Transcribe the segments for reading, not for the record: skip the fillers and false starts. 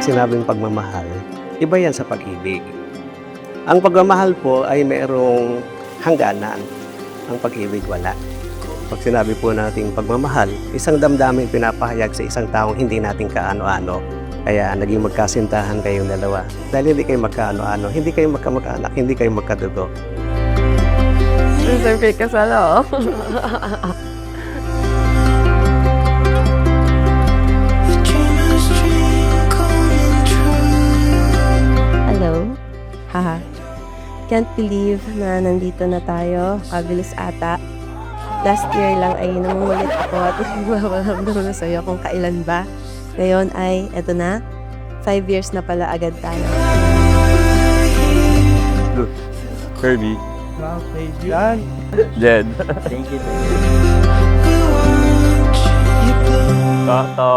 Pag sinabing pagmamahal, iba yan sa pag-ibig. Ang pagmamahal po ay mayroong hangganan. Ang pag-ibig wala. Pag sinabi po nating pagmamahal, isang damdamin pinapahayag sa isang taong hindi natin kaano-ano. Kaya naging magkasintahan kayong dalawa. Dahil hindi kayo magkaano-ano, hindi kayo magkamag-anak, hindi kayo magkadugo. Deserve kayo kasala, oh. Hello? Haha. Can't believe na nandito na tayo. Kabilis ata. Last year lang ay namumulit ako at nagbabaramdam na sa'yo kung kailan ba. Ngayon ay, eto na, 5 years na pala agad tayo. Kirby. Wow, thank you. Dan. Jed. Thank you. Toto.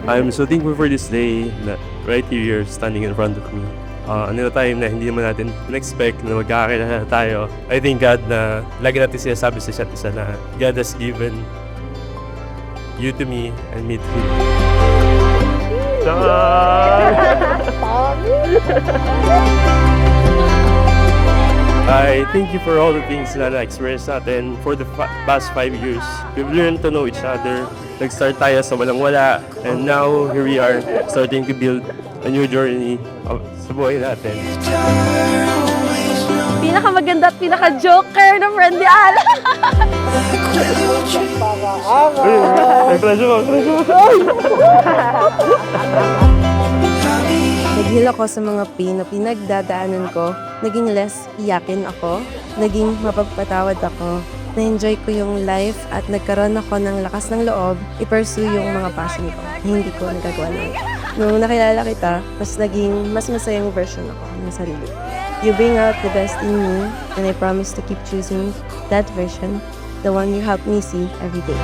I'm so thankful for this day that right here you're standing in front of me. Another time na hindi naman natin in-expect na magkakakilala tayo. I thank God na lagi natin sinasabi sa isa't isa na God has given you to me and me to you. I thank you for all the things na na-experience natin for the past 5 years. We've learned to know each other. Nag-start tayo sa walang-wala. And now, here we are, starting to build a new journey sa buhay natin. Pinakamaganda at pinaka-joker ng friend ni Ala. Crush mo. Naghil ako sa mga pain na pinagdadaanan ko. Naging less iyakin ako. Naging mapagpatawad ako. Na-enjoy ko yung life at nagkaroon ako ng lakas ng loob i-pursue yung mga passion ko na hindi ko nagagawa lang. Nung nakilala kita, mas naging mas masayang version ako ng sarili. You bring out the best in me and I promise to keep choosing that version, the one you help me see every day.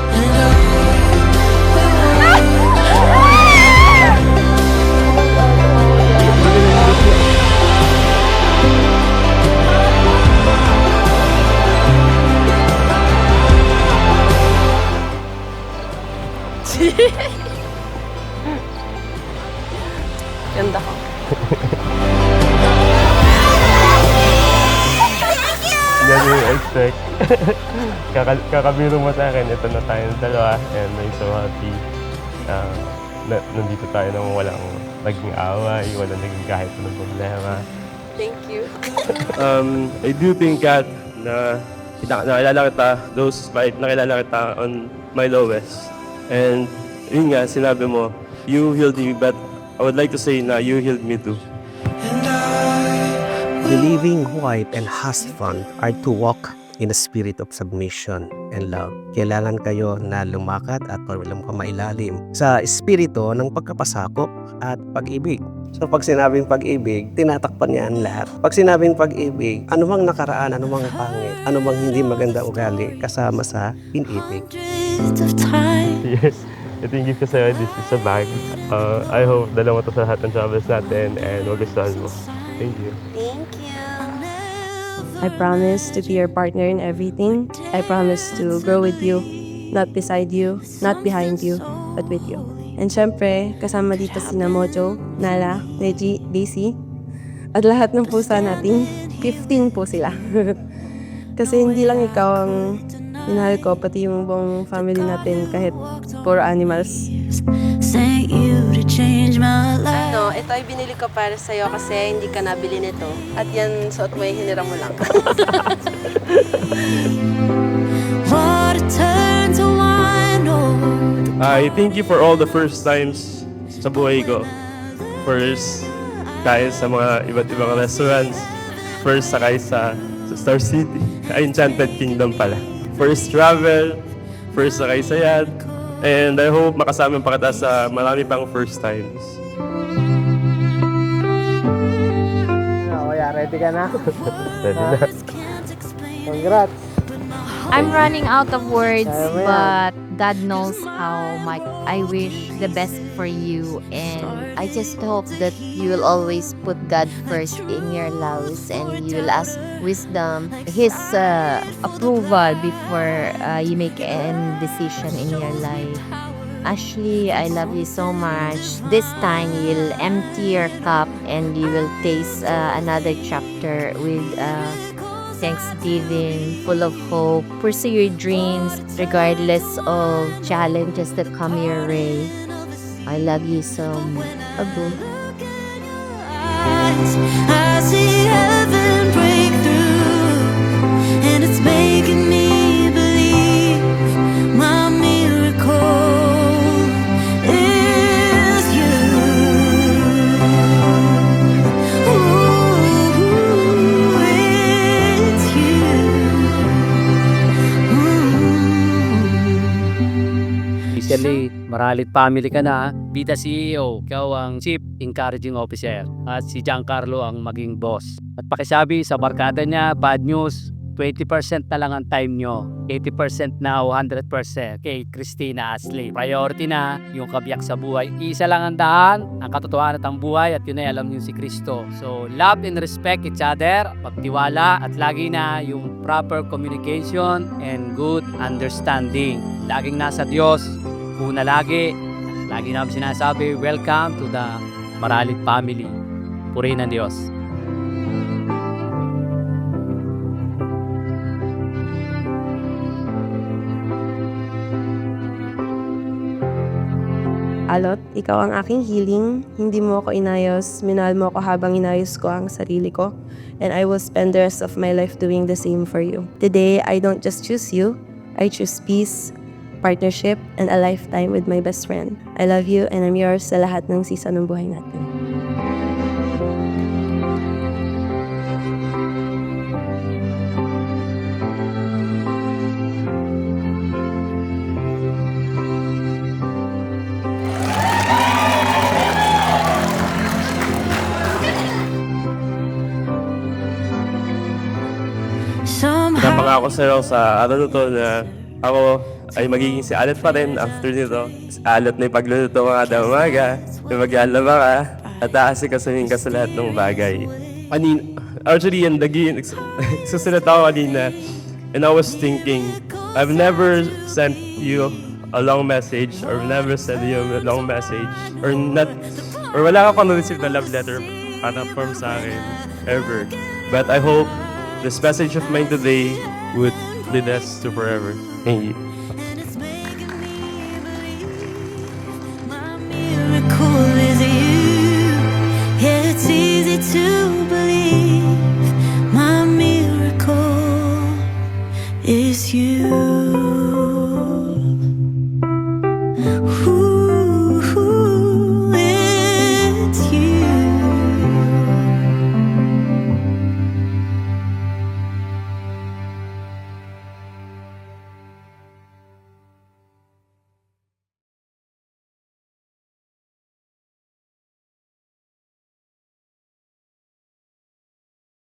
Ganda ko. Yan yung expect. Kakabiro mo sa akin, ito na tayo ng dalawa. And I'm so happy na nandito tayo nang walang naging away, walang naging kahit anong problema. Thank you. I do think God na nakilala kita, nakilala kita on my lowest. And yun nga, sinabi mo, you healed me, but I would like to say na you healed me too. Believing wife and husband are to walk in a spirit of submission and love. Kailangan kayo na lumakad at walang pamailalim sa espiritu ng pagkapasakop at pag-ibig. So pag sinabing pag-ibig, tinatakpan niya ang lahat. Pag sinabing pag-ibig, anumang nakaraan, anumang pangit, anumang hindi maganda ugali, kasama sa inibig. Yes, I think gift ko sa'yo, this is a bag. I hope dala mo to sa lahat ng travels natin and magustuhan mo. Thank you. Thank you. I promise to be your partner in everything. I promise to grow with you, not beside you, not behind you, but with you. And syempre, kasama dito si Mojo, Nala, Reggie, Daisy, at lahat ng pusa natin, 15 po sila. Kasi hindi lang ikaw ang minahal ko, pati yung buong family natin, kahit puro animals. No, ito ay binili ko para sa'yo kasi hindi ka nabili nito. At yan, suot mo yung hinira mo lang. I thank you for all the first times sa buhay ko. First, kain sa mga iba't ibang restaurants. First, sakay sa Star City. Enchanted Kingdom pala. First travel. First, sakay sa yacht. And I hope makasama pa kita sa marami pang first times. Kuya, ready ka na? Ready na. Congrats! I'm running out of words, but God knows how much I wish the best for you, and I just hope that you will always put God first in your lives and you will ask wisdom, His approval before you make any decision in your life. Ashley, I love you so much. This time you'll empty your cup and you will taste another chapter with thanksgiving, full of hope. Pursue your dreams regardless of challenges that come your way. I love you so much. Abu. I see heaven break through, and it's making me believe my miracle is you. Ooh, it's you. Officially, Maralit family ka na. Bida CEO, ikaw ang Chief Encouraging Officer at si Giancarlo ang maging boss. At pakisabi sa barkada niya, bad news, 20% na lang ang time nyo. 80% now, 100% kay Christina Ashley. Priority na yung kabiyak sa buhay. Isa lang ang daan, ang katotohanan at ang buhay at yun ay alam niyo si Kristo. So, love and respect each other, pagtiwala at lagi na yung proper communication and good understanding. Laging nasa Diyos, una lagi. Lagi namin sinasabi, welcome to the Maralit family. Purihin ng Diyos. Alot, ikaw ang aking healing. Hindi mo ako inayos. Minahal mo ako habang inayos ko ang sarili ko. And I will spend the rest of my life doing the same for you. Today, I don't just choose you. I choose peace, partnership, and a lifetime with my best friend. I love you and I'm yours sa lahat ng season ng buhay natin. Napangako sa'yo sa araw na to na ako ay magiging si Alet pa rin after nito. Si Alet na ipagluluto mga damaga, may maglalaba ka, at aasikasuhin ka sa lahat ng bagay. Actually, yung susunod ako kanina, and I was thinking, I've never sent you a long message, or never sent you a long message, or wala ka receive na love letter para from sa akin, ever. But I hope this message of mine today would lead us to forever. Thank you.